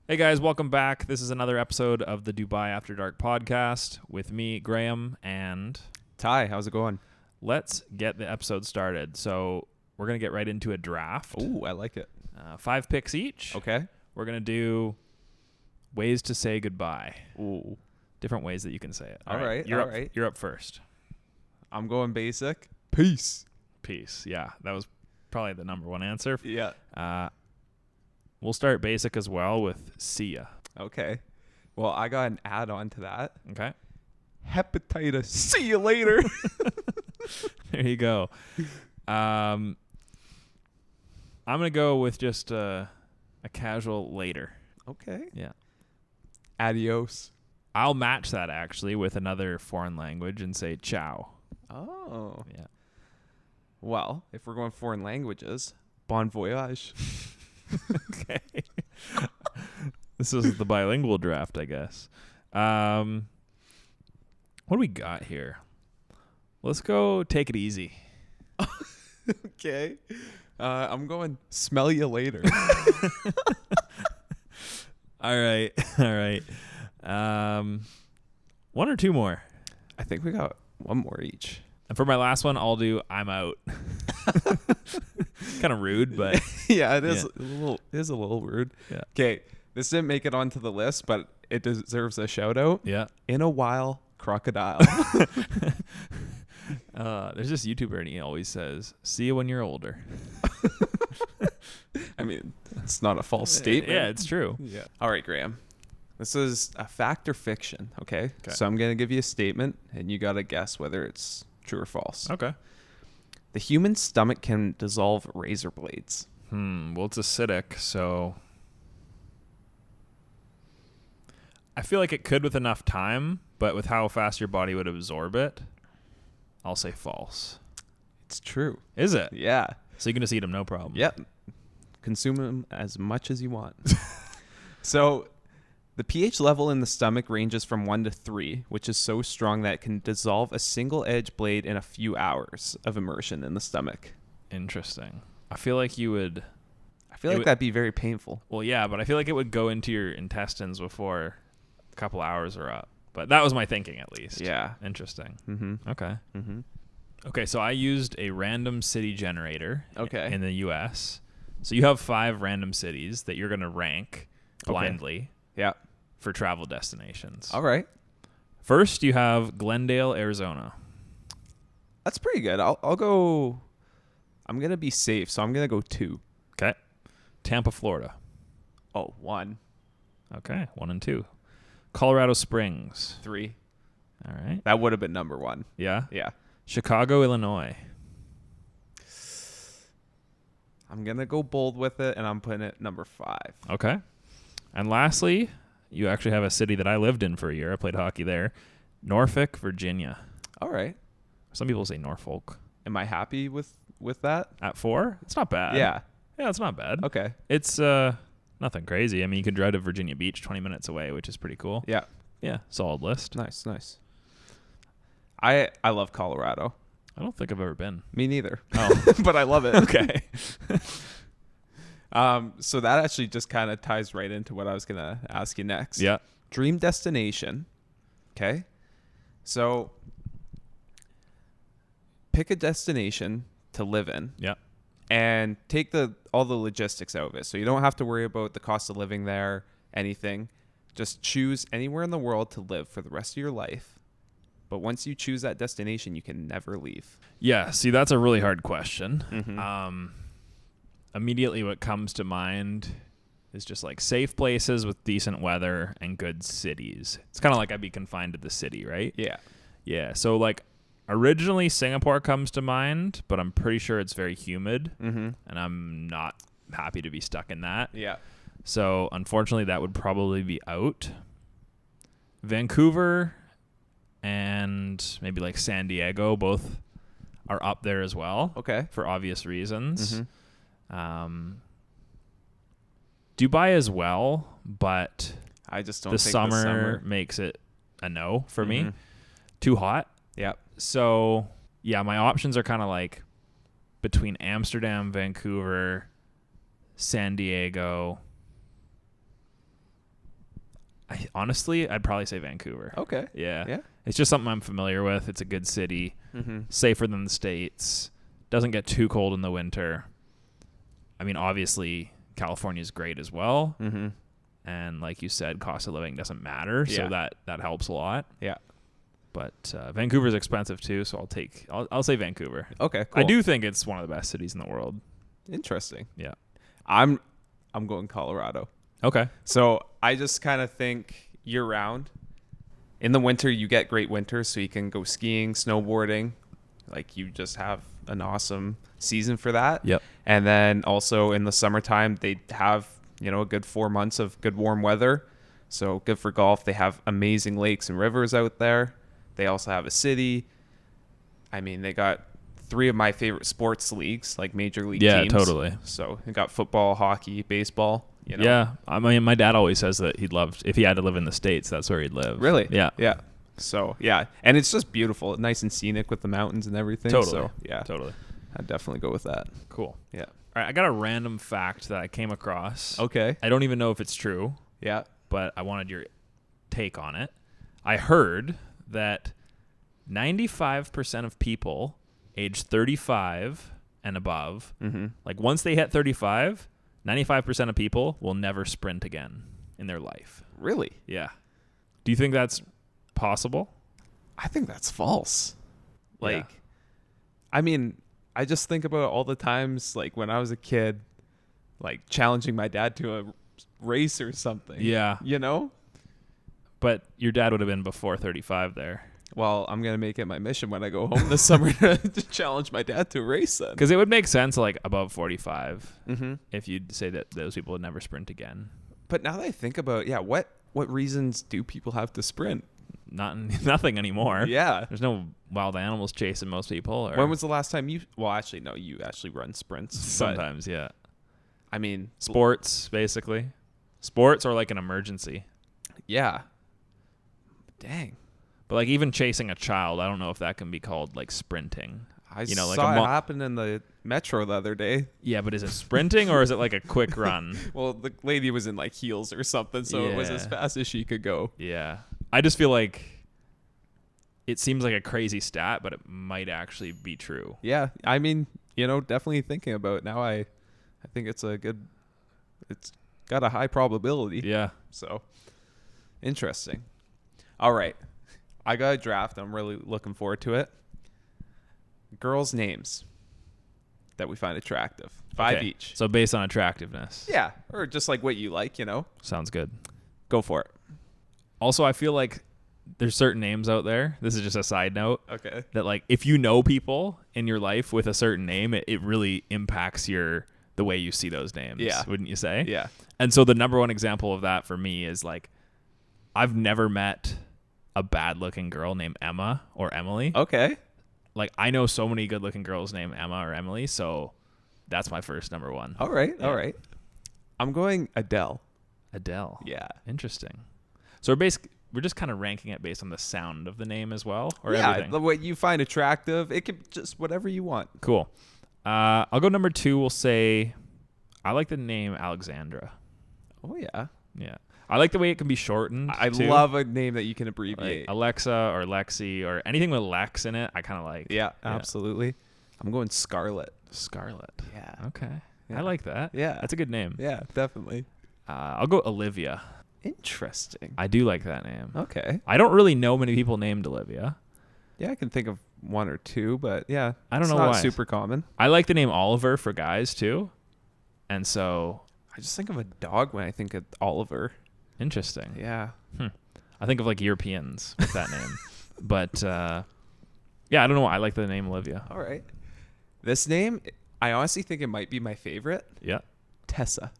Hey guys, welcome back. This is another episode of the Dubai After Dark podcast with me, Graham, and Ty, how's it going? let's get the episode started. So we're going to get right into a draft. Ooh, I like it. 5 picks each. Okay. We're going to do ways to say goodbye. Ooh. Different ways that you can say it. All right. You're up first. I'm going basic. Peace. Peace. Yeah, that was probably the number one answer. Yeah. We'll start basic as well with see ya. Okay. Well, I got an add-on to that. Okay. Hepatitis. See you later. There you go. I'm going to go with just a casual later. Okay. Yeah. Adios. I'll match that actually with another foreign language and say ciao. Oh. Yeah. Well, if we're going foreign languages, bon voyage. Okay. This is the bilingual draft, I guess. What do we got here? Let's go take it easy. Okay. I'm going smell you later. All right. All right. One or two more. I think we got one more each. And for my last one, I'll do I'm out. Kind of rude, but Yeah, it is yeah. a little rude. Yeah. Okay, this didn't make it onto the list, but it deserves a shout out. Yeah. In a while, crocodile. There's this YouTuber and he always says, "See you when you're older." I mean, it's not a false statement. Yeah, it's true. Yeah. All right, Graham. This is a fact or fiction, okay? Okay. So I'm going to give you a statement, and you got to guess whether it's true or false. Okay. The human stomach can dissolve razor blades. Well, it's acidic, so I feel like it could with enough time, but with how fast your body would absorb it, I'll say false. It's true. Is it? Yeah. So you can just eat them, no problem. Yep. Consume them as much as you want. So the pH level in the stomach ranges from 1 to 3, which is so strong that it can dissolve a single edge blade in a few hours of immersion in the stomach. Interesting. I feel like you would... I feel like that'd be very painful. Well, yeah, but I feel like it would go into your intestines before a couple hours are up. But that was my thinking, at least. Yeah. Interesting. Mm-hmm. Okay. Mm-hmm. Okay, so I used a random city generator Okay. in the U.S. So you have 5 random cities that you're going to rank blindly Yeah. for travel destinations. All right. First, you have Glendale, Arizona. That's pretty good. I'll go. I'm going to be safe, so I'm going to go 2. Okay. Tampa, Florida. Oh, 1. Okay, 1 and 2. Colorado Springs. 3. All right. That would have been number 1. Yeah. Yeah. Chicago, Illinois. I'm going to go bold with it, and I'm putting it number 5. Okay. And lastly, you actually have a city that I lived in for a year. I played hockey there. Norfolk, Virginia. All right. Some people say Norfolk. Am I happy with that? At 4? It's not bad. Yeah. Yeah, it's not bad. Okay. It's nothing crazy. I mean, you can drive to Virginia Beach 20 minutes away, which is pretty cool. Yeah. Yeah, solid list. Nice. I love Colorado. I don't think I've ever been. Me neither. Oh. But I love it. Okay. So that actually just kind of ties right into what I was going to ask you next. Yeah. Dream destination. Okay. So pick a destination to live in. Yeah. And take all the logistics out of it. So you don't have to worry about the cost of living there, anything. Just choose anywhere in the world to live for the rest of your life. But once you choose that destination, you can never leave. Yeah. See, that's a really hard question. Mm-hmm. Immediately what comes to mind is just like safe places with decent weather and good cities. It's kind of like I'd be confined to the city, right? Yeah. Yeah. So like originally Singapore comes to mind, but I'm pretty sure it's very humid Mm-hmm. and I'm not happy to be stuck in that. Yeah. So unfortunately that would probably be out. Vancouver and maybe like San Diego both are up there as well. Okay. For obvious reasons. Mm-hmm. Dubai as well, but I just don't the think summer makes it a no for me. Mhm. Too hot. Yeah. So, yeah, my options are kind of like between Amsterdam, Vancouver, San Diego, honestly, I'd probably say Vancouver. Okay. Yeah. Yeah. It's just something I'm familiar with. It's a good city, safer than the States, doesn't get too cold in the winter. I mean, obviously, California is great as well. And like you said, cost of living doesn't matter, so that helps a lot. Yeah. But Vancouver's expensive too, so I'll say Vancouver. Okay, cool. I do think it's one of the best cities in the world. Interesting. Yeah. I'm going Colorado. Okay. So I just kind of think year round. In the winter, you get great winters, so you can go skiing, snowboarding. Like, you just have an awesome season for that. Yep. And then also in the summertime, they have, a good 4 months of good warm weather. So good for golf. They have amazing lakes and rivers out there. They also have a city. I mean, they got 3 of my favorite sports leagues, like major league teams. Yeah, totally. So they got football, hockey, baseball. Yeah. I mean, my dad always says that he'd love, if he had to live in the States, that's where he'd live. Really? Yeah. Yeah. So, yeah. And it's just beautiful. Nice and scenic with the mountains and everything. Totally. So, yeah. Totally. I'd definitely go with that. Cool. Yeah. All right. I got a random fact that I came across. Okay. I don't even know if it's true, Yeah. but I wanted your take on it. I heard that 95% of people age 35 and above, like once they hit 35, 95% of people will never sprint again in their life. Really? Yeah. Do you think that's possible? I think that's false. Like, Yeah. I mean, I just think about all the times, like, when I was a kid, like, challenging my dad to a race or something. Yeah. But your dad would have been before 35 there. Well, I'm going to make it my mission when I go home this summer to challenge my dad to a race then. Because it would make sense, like, above 45 if you'd say that those people would never sprint again. But now that I think about, what reasons do people have to sprint? Nothing anymore. Yeah. There's no wild animals chasing most people. Or When was the last time you... Well, actually, no, you actually run sprints. sometimes, yeah. I mean... Sports, basically. Sports or like an emergency. Yeah. Dang. But like even chasing a child, I don't know if that can be called like sprinting. I like saw it happen in the metro the other day. Yeah, but is it sprinting or is it like a quick run? Well, the lady was in like heels or something, so it was Yeah. as fast as she could go. Yeah. I just feel like it seems like a crazy stat, but it might actually be true. Yeah, I mean, definitely thinking about it now, I think it's got a high probability. Yeah. So, interesting. All right. I got a draft. I'm really looking forward to it. Girls' names that we find attractive. 5 Okay. each. So based on attractiveness. Yeah, or just like what you like, Sounds good. Go for it. Also, I feel like there's certain names out there. This is just a side note. Okay. That like if you know people in your life with a certain name, it really impacts the way you see those names. Yeah. Wouldn't you say? Yeah. And so the number one example of that for me is like I've never met a bad looking girl named Emma or Emily. Okay. Like I know so many good looking girls named Emma or Emily, so that's my first number one. All right. Yeah. All right. I'm going Adele. Adele. Yeah. Interesting. So we're just kind of ranking it based on the sound of the name as well, or Yeah, everything. what you find attractive. It can just whatever you want. Cool. I'll go number 2. We'll say I like the name Alexandra. Oh yeah. Yeah. I like the way it can be shortened. I too. love a name that you can like abbreviate. Alexa or Lexi or anything with Lex in it. I kind of like. Yeah, absolutely. I'm going Scarlett. Scarlett. Yeah. Okay. Yeah. I like that. Yeah. That's a good name. Yeah, definitely. I'll go Olivia. Interesting. I do like that name. Okay. I don't really know many people named Olivia. Yeah, I can think of 1 or 2, but yeah, I don't it's know not why. super common. I like the name Oliver for guys too. And so I just think of a dog when I think of Oliver. interesting. Yeah. I think of like Europeans with that name. But yeah, I don't know why I like the name Olivia. All right. This name, I honestly think it might be my favorite. Yeah. Tessa.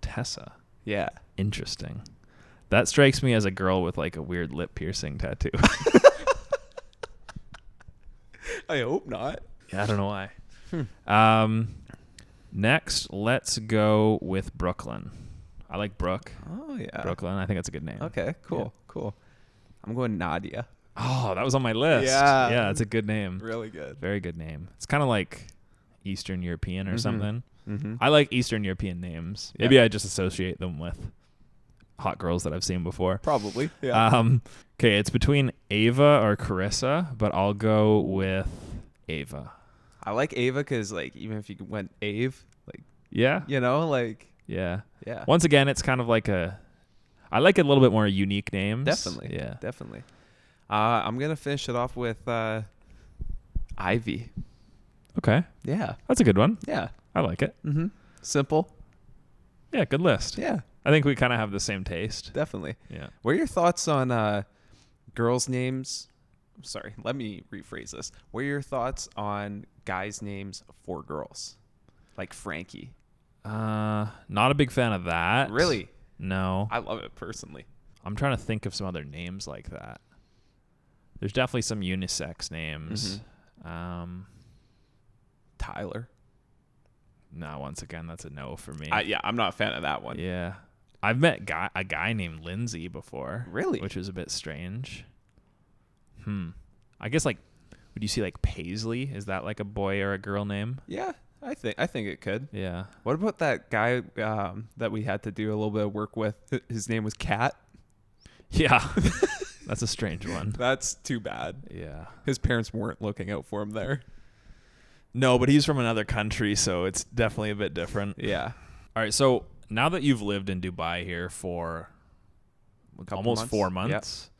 Tessa. Yeah. Interesting. That strikes me as a girl with like a weird lip piercing tattoo. I hope not. Yeah, I don't know why. Next, let's go with Brooklyn. I like Brooke. Oh, yeah. Brooklyn. I think that's a good name. Okay, cool, Yeah. cool. I'm going Nadia. Oh, that was on my list. Yeah. Yeah, it's a good name. Really good. Very good name. It's kind of like Eastern European or something. Mm-hmm. I like Eastern European names. Yeah. Maybe I just associate them with hot girls that I've seen before. Probably. Yeah. Okay, it's between Ava or Carissa, but I'll go with Ava. I like Ava because, like, even if you went Ave, like, Yeah. you know, like, Yeah. yeah. Once again, it's kind of like I like it a little bit more unique names. Definitely. Yeah. Definitely. I'm going to finish it off with Ivy. Okay. Yeah. That's a good one. Yeah. I like it. Mm-hmm. Simple. Yeah, good list. Yeah. I think we kind of have the same taste. Definitely. Yeah. What are your thoughts on girls' names? Sorry, let me rephrase this. What are your thoughts on guys' names for girls? Like Frankie. Not a big fan of that. Really? No. I love it personally. I'm trying to think of some other names like that. There's definitely some unisex names. Tyler. No, once again, that's a no for me. I'm not a fan of that one. Yeah. I've met a guy named Lindsay before. Really? Which was a bit strange. I guess, like, would you see, like, Paisley? Is that, like, a boy or a girl name? Yeah, I think it could. Yeah. What about that guy that we had to do a little bit of work with? His name was Cat. Yeah. That's a strange one. That's too bad. Yeah. His parents weren't looking out for him there. No, but he's from another country, so it's definitely a bit different. Yeah. All right, so now that you've lived in Dubai here for almost 4 months,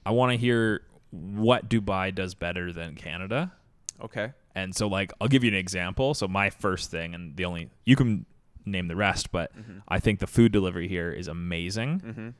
I want to hear what Dubai does better than Canada. Okay. And so, like, I'll give you an example. So my first thing, and the only, you can name the rest, but I think the food delivery here is amazing.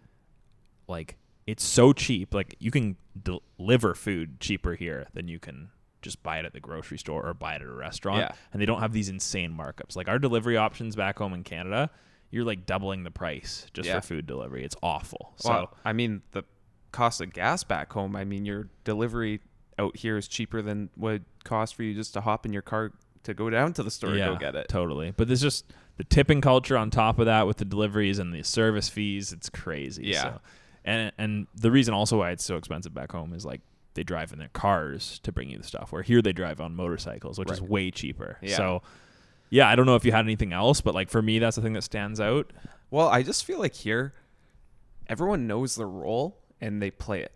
Like, it's so cheap. Like, you can deliver food cheaper here than you can just buy it at the grocery store or buy it at a restaurant. Yeah. And they don't have these insane markups. Like, our delivery options back home in Canada, you're like doubling the price just for food delivery. It's awful. Well, So I mean, the cost of gas back home, I mean, your delivery out here is cheaper than what it costs for you just to hop in your car to go down to the store yeah, to go get it. Totally. But there's just the tipping culture on top of that with the deliveries and the service fees. It's crazy. Yeah. So, and the reason also why it's so expensive back home is, like, they drive in their cars to bring you the stuff, where here they drive on motorcycles, which is way cheaper. Yeah. So, yeah, I don't know if you had anything else, but, like, for me, that's the thing that stands out. Well, I just feel like here, everyone knows their role and they play it.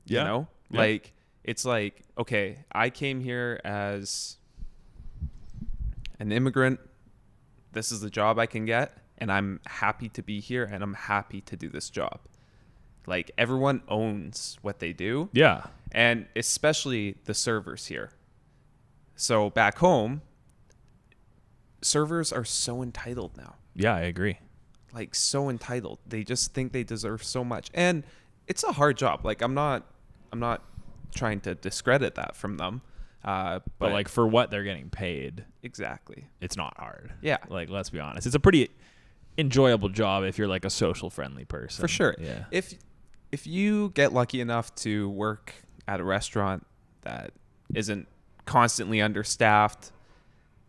Yeah. You know? Yeah. Like, it's like, okay, I came here as an immigrant. This is the job I can get, and I'm happy to be here, and I'm happy to do this job. Like, everyone owns what they do. Yeah. And especially the servers here. So back home, servers are so entitled now. Yeah, I agree. Like, so entitled. They just think they deserve so much. And it's a hard job. Like, I'm not trying to discredit that from them. But like, for what they're getting paid, exactly, it's not hard. Yeah. Like, let's be honest. It's a pretty enjoyable job if you're, like, a social friendly person. For sure. Yeah. If you get lucky enough to work at a restaurant that isn't constantly understaffed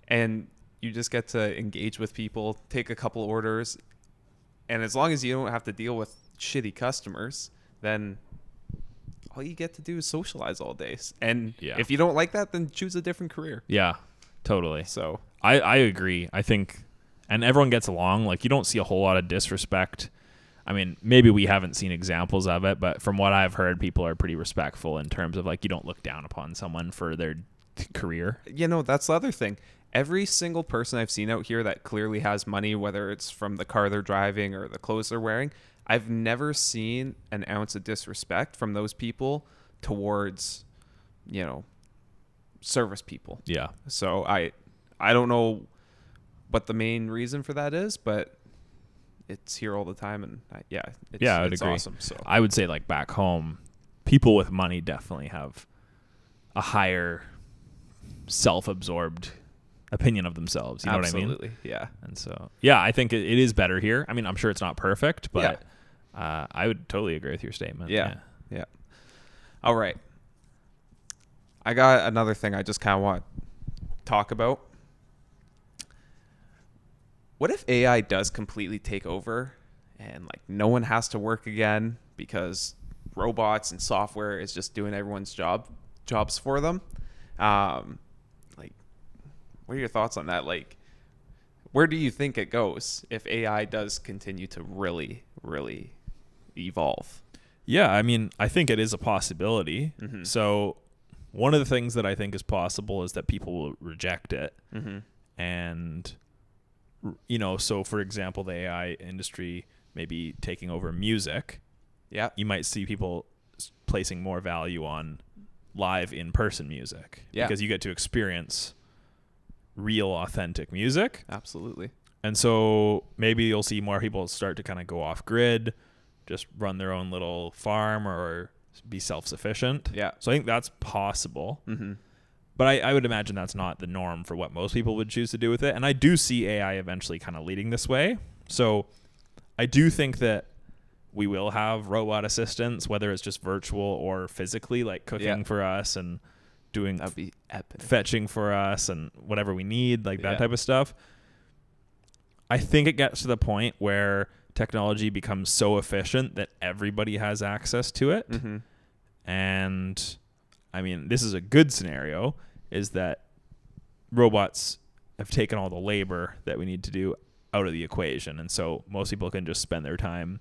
and you just get to engage with people, take a couple orders, and as long as you don't have to deal with shitty customers, then all you get to do is socialize all day. And if you don't like that, then choose a different career. Yeah, totally. So I agree. I think, and everyone gets along. Like, you don't see a whole lot of disrespect. I mean, maybe we haven't seen examples of it, but from what I've heard, people are pretty respectful in terms of, like, you don't look down upon someone for their career. You know, that's the other thing. Every single person I've seen out here that clearly has money, whether it's from the car they're driving or the clothes they're wearing, I've never seen an ounce of disrespect from those people towards, you know, service people. Yeah. So I don't know what the main reason for that is, but it's here all the time, and it's agree. awesome. So I would say, like, back home, people with money definitely have a higher self-absorbed opinion of themselves. You know what I mean? Absolutely, yeah. And so, yeah, I think it is better here. I mean, I'm sure it's not perfect, but I would totally agree with your statement. Yeah. All right. I got another thing I just kind of want to talk about. What if AI does completely take over and, like, no one has to work again because robots and software is just doing everyone's jobs for them? Like, what are your thoughts on that? Like, where do you think it goes if AI does continue to really, really evolve? Yeah, I mean, I think it is a possibility. Mm-hmm. So one of the things that I think is possible is that people will reject it. Mm-hmm. And, you know, so for example, the AI industry maybe taking over music. Yeah. You might see people placing more value on live in-person music. Yeah. Because you get to experience real, authentic music. Absolutely. And so maybe you'll see more people start to kind of go off grid, just run their own little farm or be self-sufficient. Yeah. So I think that's possible. Mm-hmm. But I would imagine that's not the norm for what most people would choose to do with it. And I do see AI eventually kind of leading this way. So I do think that we will have robot assistants, whether it's just virtual or physically, like cooking for us and doing That'd be epic. fetching for us and whatever we need, like that type of stuff. I think it gets to the point where technology becomes so efficient that everybody has access to it. Mm-hmm. And I mean, this is a good scenario, is that robots have taken all the labor that we need to do out of the equation. And so most people can just spend their time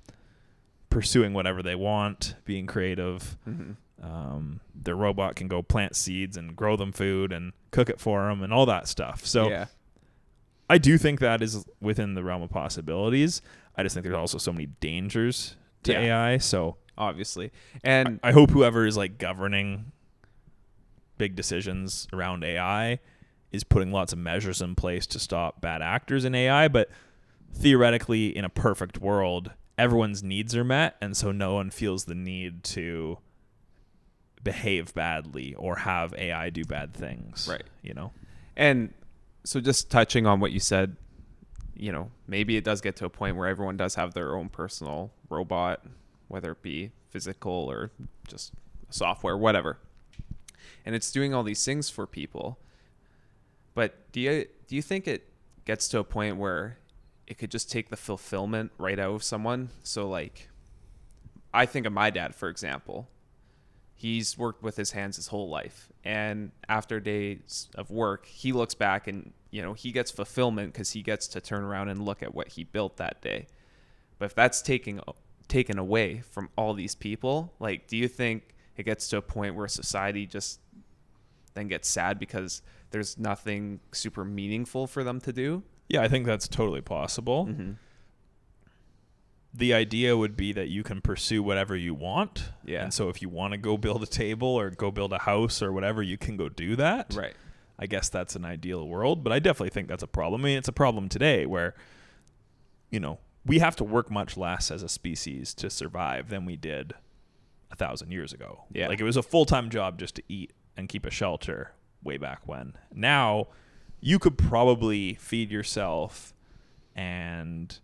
pursuing whatever they want, being creative. Mm-hmm. Their robot can go plant seeds and grow them food and cook it for them and all that stuff. So I do think that is within the realm of possibilities. I just think there's also so many dangers to AI. So obviously, and I hope whoever is like governing big decisions around AI is putting lots of measures in place to stop bad actors in AI. But theoretically, in a perfect world, everyone's needs are met, and so no one feels the need to behave badly or have AI do bad things. Right. You know? And so just touching on what you said, you know, maybe it does get to a point where everyone does have their own personal robot, whether it be physical or just software, whatever. And it's doing all these things for people. But do you think it gets to a point where it could just take the fulfillment right out of someone? So like, I think of my dad, for example. He's worked with his hands his whole life. And after days of work, he looks back and, you know, he gets fulfillment because he gets to turn around and look at what he built that day. But if that's taken away from all these people, like, do you think it gets to a point where society just then gets sad because there's nothing super meaningful for them to do? Yeah, I think that's totally possible. Mm-hmm. The idea would be that you can pursue whatever you want. Yeah. And so if you want to go build a table or go build a house or whatever, you can go do that. Right. I guess that's an ideal world, but I definitely think that's a problem. I mean, it's a problem today where, you know, we have to work much less as a species to survive than we did 1,000 years ago. Yeah. Like, it was a full-time job just to eat and keep a shelter way back when. Now, you could probably feed yourself and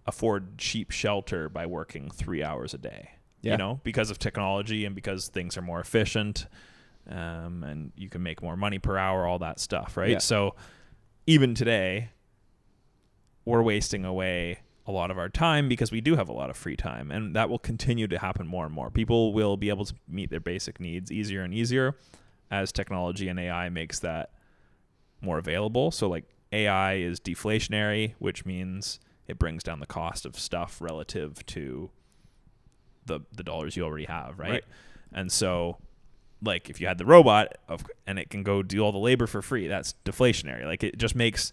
afford cheap shelter by working 3 hours a day, you know, because of technology and because things are more efficient, and you can make more money per hour, all that stuff, right? Yeah. So even today, we're wasting away a lot of our time because we do have a lot of free time, and that will continue to happen more and more. People will be able to meet their basic needs easier and easier as technology and AI makes that more available. So like, AI is deflationary, which means it brings down the cost of stuff relative to the dollars you already have, right? And so, like, if you had the robot and it can go do all the labor for free, that's deflationary. Like, it just makes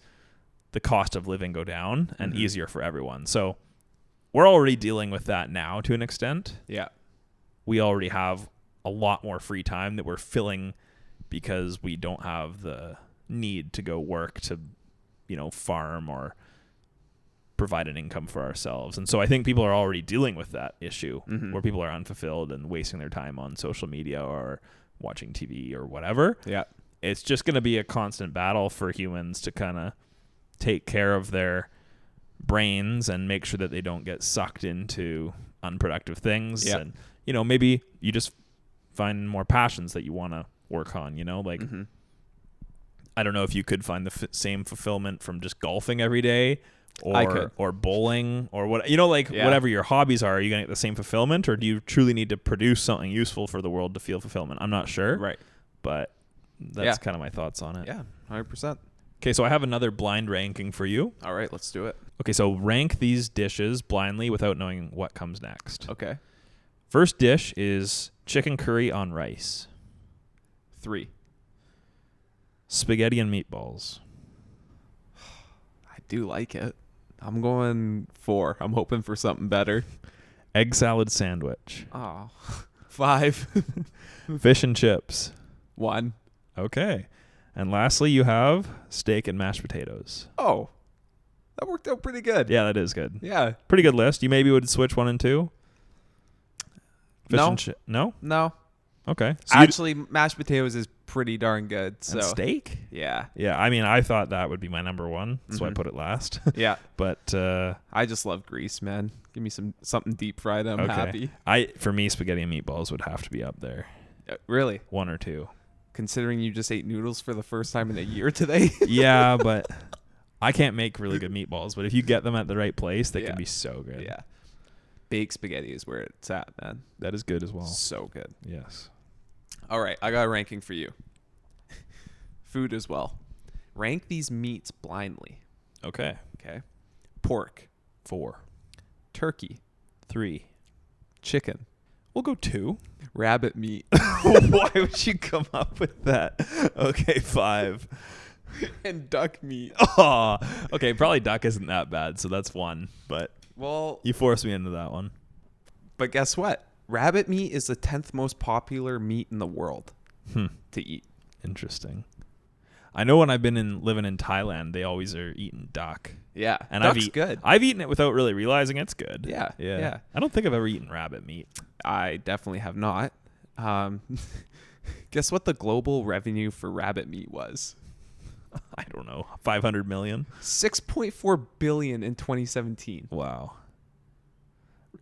the cost of living go down and easier for everyone. So we're already dealing with that now to an extent. Yeah. We already have a lot more free time that we're filling because we don't have the need to go work to, you know, farm or provide an income for ourselves. And so I think people are already dealing with that issue where people are unfulfilled and wasting their time on social media or watching TV or whatever. Yeah. It's just going to be a constant battle for humans to kind of take care of their brains and make sure that they don't get sucked into unproductive things. Yeah. And, you know, maybe you just find more passions that you want to work on, you know, like, I don't know if you could find the same fulfillment from just golfing every day or bowling or what, you know, like whatever your hobbies are you going to get the same fulfillment, or do you truly need to produce something useful for the world to feel fulfillment? I'm not sure. Right. But that's kind of my thoughts on it. Yeah. 100%. Okay, so I have another blind ranking for you. All right, let's do it. Okay, so rank these dishes blindly without knowing what comes next. Okay. First dish is chicken curry on rice. 3. Spaghetti and meatballs. I do like it. I'm going 4. I'm hoping for something better. Egg salad sandwich. Oh. 5. Fish and chips. 1. Okay. And lastly, you have steak and mashed potatoes. Oh. That worked out pretty good. Yeah, that is good. Yeah. Pretty good list. You maybe would switch 1 and 2? No. No? No. Okay. So Actually, mashed potatoes is pretty darn good. So and steak? Yeah. Yeah, I mean, I thought that would be my number 1, so I put it last. Yeah. But I just love grease, man. Give me something deep fried. I'm happy. For me, spaghetti and meatballs would have to be up there. Really? 1 or 2. Considering you just ate noodles for the first time in a year today. Yeah, but I can't make really good meatballs. But if you get them at the right place, they can be so good. Yeah. Baked spaghetti is where it's at, man. That is good as well. So good. Yes. All right, I got a ranking for you. Food as well. Rank these meats blindly. Okay. Okay. Pork. 4. Turkey. 3. Chicken. We'll go 2. Rabbit meat. Why would you come up with that? Okay, 5. And duck meat. Oh, okay, probably duck isn't that bad, so that's 1. But Well, you forced me into that one. but guess what? Rabbit meat is the 10th most popular meat in the world to eat. Interesting. I know when I've been living in Thailand, they always are eating duck. Yeah, And duck's good. I've eaten it without really realizing it's good. Yeah. I don't think I've ever eaten rabbit meat. I definitely have not. Guess what the global revenue for rabbit meat was? I don't know. 500 million? 6.4 billion in 2017. Wow.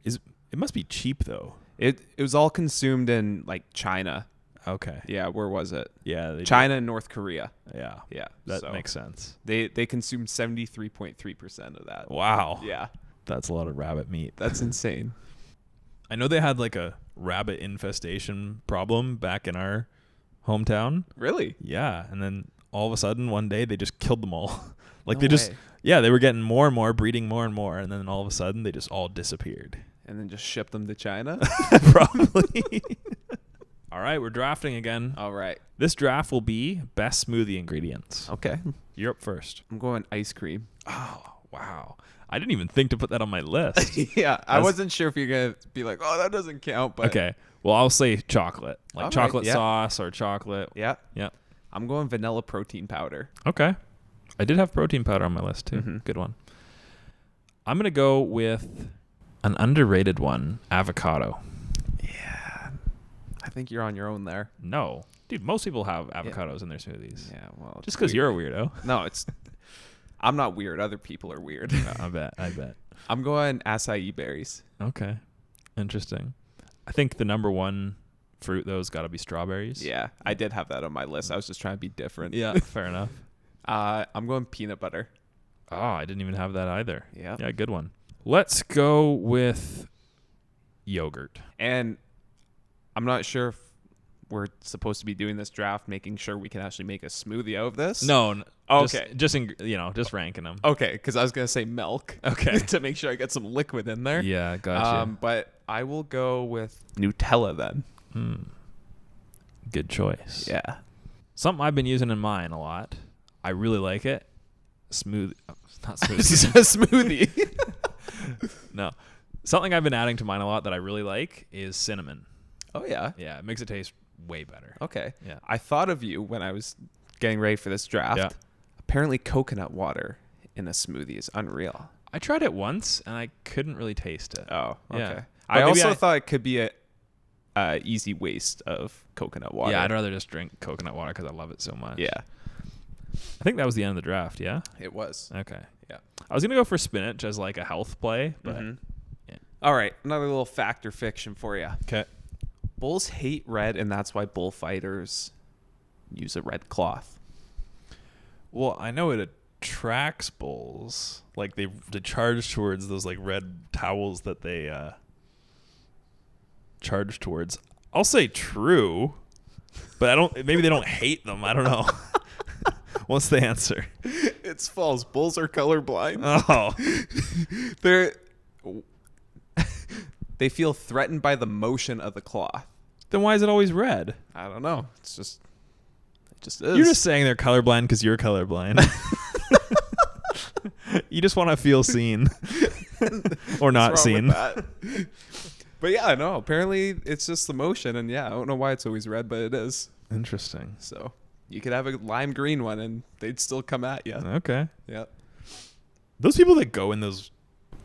It must be cheap though. It was all consumed in like China. Okay. Yeah, where was it? Yeah, China and North Korea. Yeah. Yeah, That so makes sense. They consumed 73.3% of that. Wow. Yeah, That's a lot of rabbit meat. that's insane. I know they had like a rabbit infestation problem back in our hometown. Really? Yeah, and then all of a sudden one day they just killed them all. Like No they just way. they were getting more and more, breeding more and more, and then all of a sudden they just all disappeared. And then just ship them to China? Probably. All right, we're drafting again. All right. This draft will be best smoothie ingredients. Okay. You're up first. I'm going ice cream. Oh, wow. I didn't even think to put that on my list. Yeah, I wasn't sure if you're going to be like, oh, that doesn't count. But Okay. Well, I'll say chocolate. Like All chocolate right, yeah. sauce or chocolate. Yeah. Yeah. I'm going vanilla protein powder. Okay. I did have protein powder on my list too. Mhm. Good one. I'm going to go with an underrated one, avocado. Yeah. I think you're on your own there. No. Dude, most people have avocados in their smoothies. Yeah, well. Just because you're a weirdo. No, I'm not weird. Other people are weird. I bet. I'm going acai berries. Okay. Interesting. I think the number one fruit, though, has got to be strawberries. Yeah, I did have that on my list. I was just trying to be different. Yeah, fair enough. I'm going peanut butter. Oh, I didn't even have that either. Yeah. Yeah, good one. Let's go with yogurt. And I'm not sure if we're supposed to be doing this draft, making sure we can actually make a smoothie out of this. No. Okay. Just ranking them. Okay, because I was going to say milk. Okay. To make sure I get some liquid in there. Yeah, gotcha. But I will go with Nutella then. Good choice. Yeah. Something I've been using in mine a lot. I really like it. Smooth. Not smooth. Smoothie. No. Something I've been adding to mine a lot that I really like is cinnamon. Oh, yeah. Yeah, it makes it taste way better. Okay. Yeah. I thought of you when I was getting ready for this draft. Yeah. Apparently coconut water in a smoothie is unreal. I tried it once and I couldn't really taste it. Oh, okay. Yeah. I But maybe also thought it could be a easy waste of coconut water. Yeah, I'd rather just drink coconut water because I love it so much. Yeah, I think that was the end of the draft, yeah? it was. Okay. Yeah. I was going to go for spinach as like a health play, but yeah. All right, another little fact or fiction for you. Okay. Bulls hate red, and that's why bullfighters use a red cloth. Well, I know it attracts bulls. Like they charge towards those like red towels that they charge towards. I'll say true, but maybe they don't hate them. I don't know. What's the answer? It's false. Bulls are colorblind. Oh. They feel threatened by the motion of the cloth. Then why is it always red? I don't know. It just is. You're just saying they're colorblind because you're colorblind. You just want to feel seen. Or not seen. But yeah, no, apparently it's just the motion. And yeah, I don't know why it's always red, but it is. Interesting. So you could have a lime green one and they'd still come at you. Okay. Yep. Those people that go in those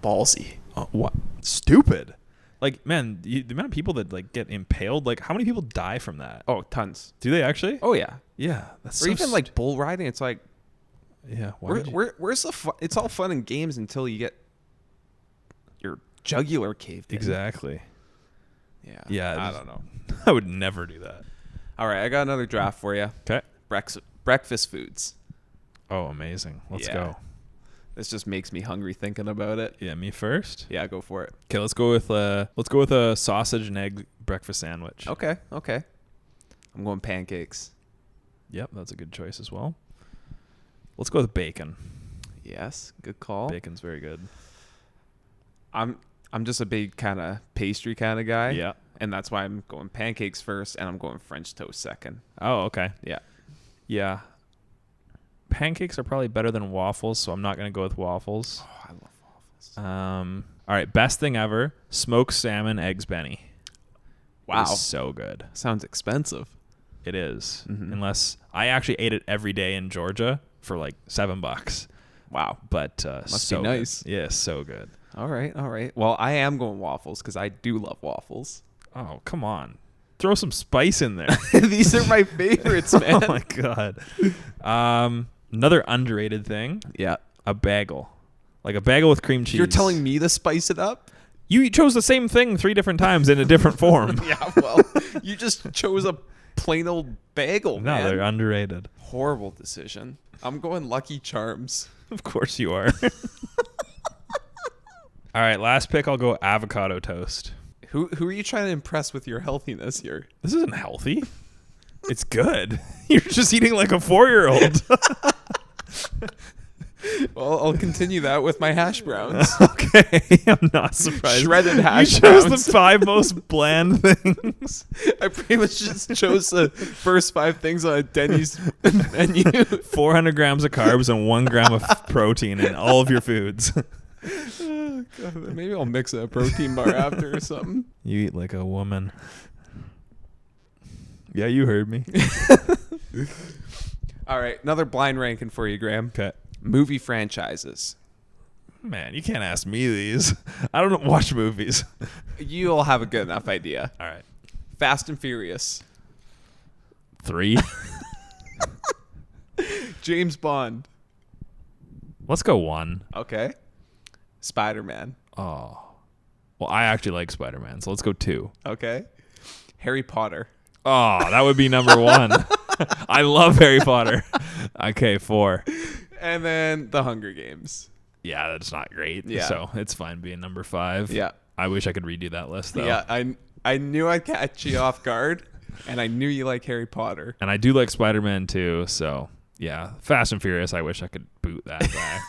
Ballsy. what? Stupid. Like, man, the amount of people that like get impaled, like how many people die from that? Oh, tons. Do they actually? Oh yeah. Yeah. That's Or even like bull riding. It's like, yeah. where's the fun? It's all fun and games until you get your jugular caved in. Exactly. Yeah. Yeah. I don't know. I would never do that. All right, I got another draft for you. Okay. Breakfast foods. Oh, amazing. Let's Yeah. go. This just makes me hungry thinking about it. Yeah, me first. Yeah, go for it. Okay, let's go with a sausage and egg breakfast sandwich. Okay. I'm going pancakes. Yep, that's a good choice as well. Let's go with bacon. Yes, good call. Bacon's very good. I'm just a big kind of pastry kind of guy. Yeah. And that's why I'm going pancakes first and I'm going French toast second. Oh, okay. Yeah. Yeah. Pancakes are probably better than waffles, so I'm not going to go with waffles. Oh, I love waffles. All right, best thing ever, smoked salmon eggs Benny. Wow. It is so good. Sounds expensive. It is. Mhm. Unless I actually ate it every day in Georgia for like $7. Wow. But Must so be nice. Good. Yeah, so good. All right. Well, I am going waffles because I do love waffles. Oh, come on. Throw some spice in there. These are my favorites, man. Oh my god. Another underrated thing, Yeah. a bagel. Like a bagel with cream cheese. You're telling me to spice it up? You chose the same thing 3 different times in a different form. Yeah, well, you just chose a plain old bagel, No, man. they're underrated. Horrible decision. I'm going Lucky Charms. Of course you are. All right, last pick, I'll go avocado toast. Who are you trying to impress with your healthiness here? This isn't healthy. It's good. You're just eating like a 4-year-old. Well, I'll continue that with my hash browns. Okay, I'm not surprised. Shredded hash You chose browns. the 5 most bland things. I pretty much just chose the first 5 things on a Denny's menu. 400 grams of carbs and 1 gram of protein in all of your foods. Oh, God, maybe I'll mix a protein bar after or something. You eat like a woman. Yeah, you heard me. All right, another blind ranking for you, Graham. Okay. Movie franchises. Man, you can't ask me these. I don't watch movies. You'll have a good enough idea. All right. Fast and Furious. 3. James Bond. Let's go 1. Okay. Spider-Man. Oh. Well, I actually like Spider-Man, so let's go 2. Okay. Harry Potter. Oh, that would be number 1. I love Harry Potter. Okay, 4. And then The Hunger Games. Yeah, that's not great. Yeah. So it's fine being number 5. Yeah. I wish I could redo that list, though. Yeah, I knew I'd catch you off guard, and I knew you like Harry Potter. And I do like Spider-Man, too, so yeah. Fast and Furious, I wish I could boot that back.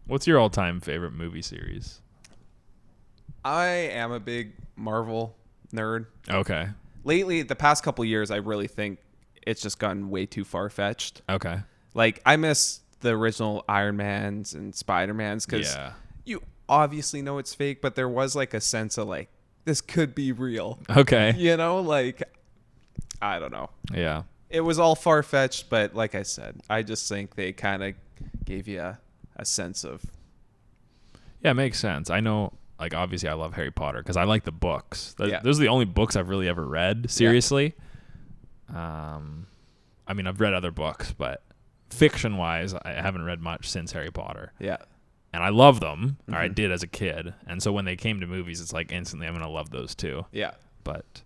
What's your all-time favorite movie series? I am a big Marvel nerd. Okay. Lately, the past couple years, I really think it's just gotten way too far-fetched. Okay. Like, I miss the original Iron Mans and Spider-Mans because you obviously know it's fake, but there was like a sense of like, this could be real. Okay. You know, like, I don't know. Yeah. It was all far-fetched, but like I said, I just think they kind of gave you a sense of... Yeah, it makes sense. I know, like, obviously I love Harry Potter because I like the books. Yeah. Those are the only books I've really ever read, seriously. I mean, I've read other books, but fiction-wise, I haven't read much since Harry Potter. Yeah. And I love them, or I did as a kid. And so when they came to movies, it's like instantly I'm going to love those too. Yeah. But,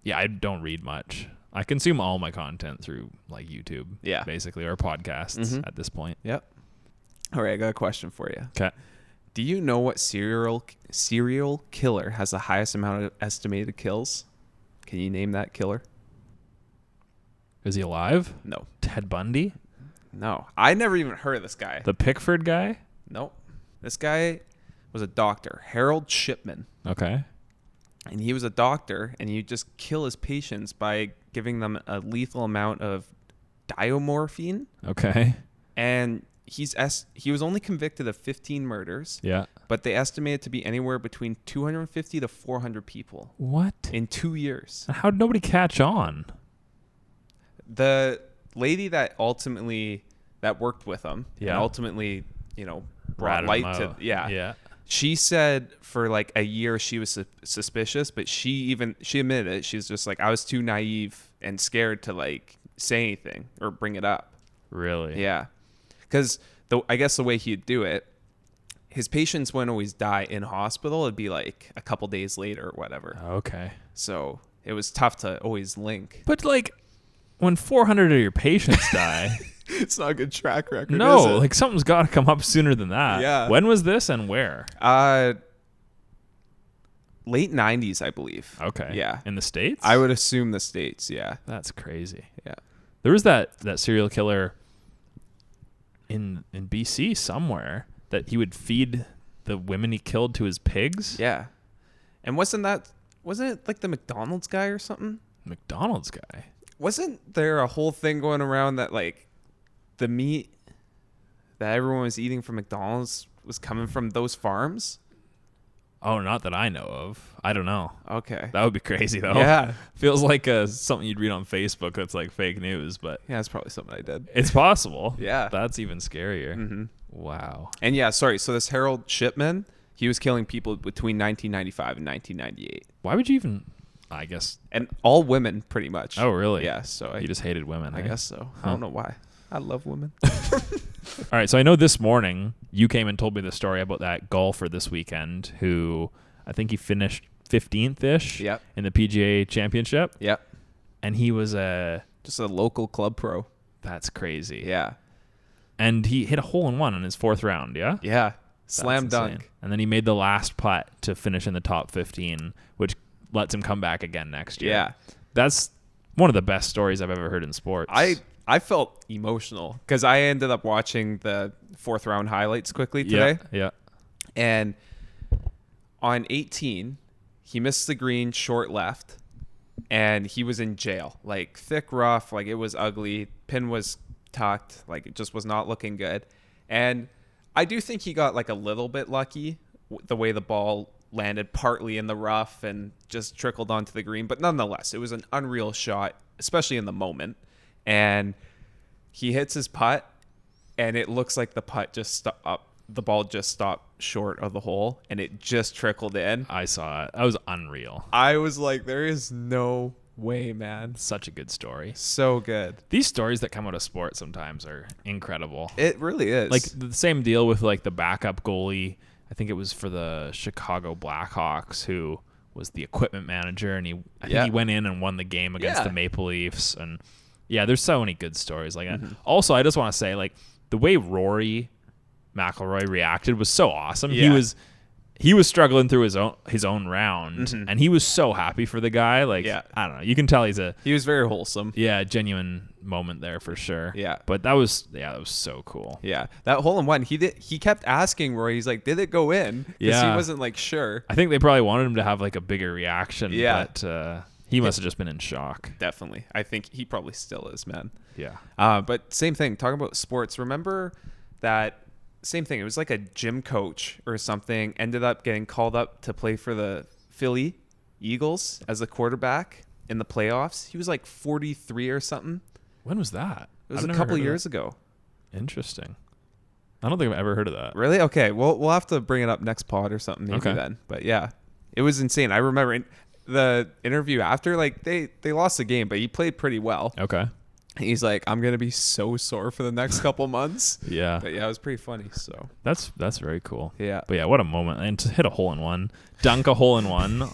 yeah, I don't read much. I consume all my content through, like, YouTube, basically, or podcasts at this point. Yep. All right, I got a question for you. Okay. Do you know what serial killer has the highest amount of estimated kills? Can you name that killer? Is he alive? No. Ted Bundy? No. I never even heard of this guy. The Pickford guy? Nope. This guy was a doctor, Harold Shipman. Okay. And he was a doctor, and he'd just kill his patients by giving them a lethal amount of diamorphine. Okay. And he was only convicted of 15 murders. Yeah. But they estimated to be anywhere between 250 to 400 people. What? In 2 years. How'd nobody catch on? The lady that worked with him, Yeah. and ultimately, brought Ratted light him to, out. yeah. Yeah. She said for like a year she was suspicious, but she admitted it. She's just like, I was too naive and scared to like say anything or bring it up. Really? Yeah. Because I guess the way he'd do it, his patients wouldn't always die in hospital. It'd be like a couple days later or whatever. Okay. So it was tough to always link. But like when 400 of your patients die, It's not a good track record. no, is it? like something's got to come up sooner than that. Yeah. When was this and where? Late 90s, I believe. Okay. Yeah. In the States? I would assume the States. Yeah. That's crazy. Yeah. There was that serial killer in BC somewhere that he would feed the women he killed to his pigs. Yeah. And wasn't it like the McDonald's guy or something? McDonald's guy. Wasn't there a whole thing going around that like the meat that everyone was eating from McDonald's was coming from those farms? Oh, not that I know of. I don't know. Okay. That would be crazy though. Yeah. Feels like something you'd read on Facebook that's like fake news, but Yeah, it's probably something I did. it's possible. Yeah. That's even scarier. Mm-hmm. Wow. And yeah, sorry. So this Harold Shipman, he was killing people between 1995 and 1998. Why would you even, I guess. And all women, pretty much. Oh, really? Yeah, so You just hated women. I eh? guess so. Huh. I don't know why. I love women. All right. So I know this morning you came and told me the story about that golfer this weekend who I think he finished 15th-ish Yep. in the PGA Championship. Yep. And he was Just a local club pro. that's crazy. Yeah. And he hit a hole-in-one in his 4th round, yeah? Yeah. That's Slam insane. dunk. And then he made the last putt to finish in the top 15, which lets him come back again next year. Yeah. That's one of the best stories I've ever heard in sports. I felt emotional because I ended up watching the 4th round highlights quickly today. Yeah. And on 18, he missed the green short left and he was in jail. Like thick rough, like it was ugly. Pin was tucked, like it just was not looking good. And I do think he got like a little bit lucky the way the ball landed partly in the rough and just trickled onto the green. But nonetheless, it was an unreal shot, especially in the moment. And he hits his putt and it looks like the putt just stopped. The ball just stopped short of the hole and it just trickled in. I saw it. That was unreal. I was like, there is no way, man. Such a good story. So good. These stories that come out of sports sometimes are incredible. It really is. Like the same deal with like the backup goalie. I think it was for the Chicago Blackhawks who was the equipment manager, and I think he went in and won the game against the Maple Leafs. And yeah, there's so many good stories like that. Also, I just want to say, like, the way Rory McIlroy reacted was so awesome. Yeah. He was struggling through his own round, and he was so happy for the guy. Like, I don't know, you can tell he was very wholesome. Yeah, genuine moment there for sure. Yeah. But that was so cool. Yeah. That hole in one, he kept asking Roy, he's like, did it go in? Because he wasn't like sure. I think they probably wanted him to have like a bigger reaction. Yeah. But he must have just been in shock. Definitely. I think he probably still is, man. Yeah. But same thing, talking about sports, remember that same thing. It was like a gym coach or something ended up getting called up to play for the Philly Eagles as a quarterback in the playoffs. He was like 43 or something. When was that? It was a couple of years ago. Interesting. I don't think I've ever heard of that. Really? Okay. Well, we'll have to bring it up next pod or something maybe then. But yeah, it was insane. I remember the interview after, like they lost the game, but he played pretty well. Okay. He's like, I'm going to be so sore for the next couple months. Yeah. But yeah, it was pretty funny. So that's very cool. Yeah. But yeah, what a moment. And to hit a hole in one, dunk a hole in one.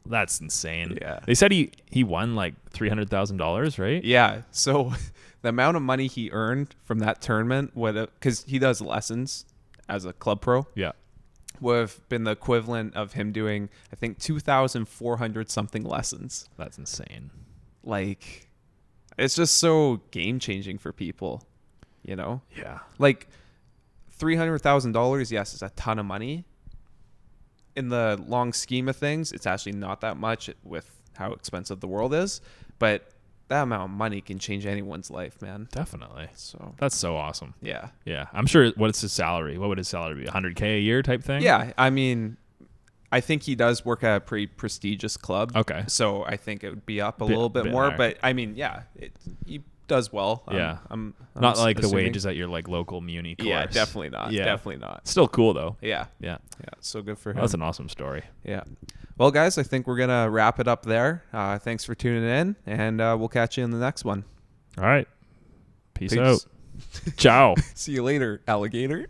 That's insane. Yeah. They said he won like $300,000, right? Yeah. So the amount of money he earned from that tournament because he does lessons as a club pro. Yeah. Would have been the equivalent of him doing, I think, 2,400 something lessons. That's insane. Like, It's just so game changing for people, you know? Yeah. Like $300,000, yes, is a ton of money. In the long scheme of things, it's actually not that much with how expensive the world is, but that amount of money can change anyone's life, man. Definitely. So That's so awesome. yeah. Yeah. I'm sure. What's his salary? What would his salary be? $100K a year type thing? Yeah, I mean, I think he does work at a pretty prestigious club. Okay. So I think it would be up a Bit- little bit bit more, higher. but I mean, yeah, he does well. Yeah. I'm Not like the assuming. wages at your like local muni course. Yeah, definitely not. Yeah. Definitely not. Still cool though. Yeah. Yeah. Yeah. So good for him. That's an awesome story. Yeah. Well, guys, I think we're going to wrap it up there. Thanks for tuning in, and we'll catch you in the next one. All right. Peace out. Ciao. See you later, alligator.